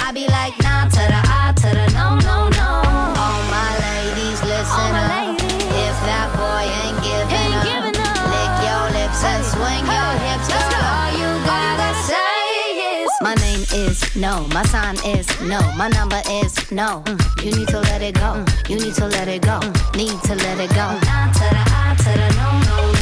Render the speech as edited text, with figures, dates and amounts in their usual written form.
I be like, nah to the I to the no, no, no. All my ladies, listen up. If that boy ain't giving up, lick your lips and swing your hips. Girl, all you gotta say is, my name is no, my sign is no, my number is no. You need to let it go, you need to let it go, need to let it go. Nah to the I to the no, no,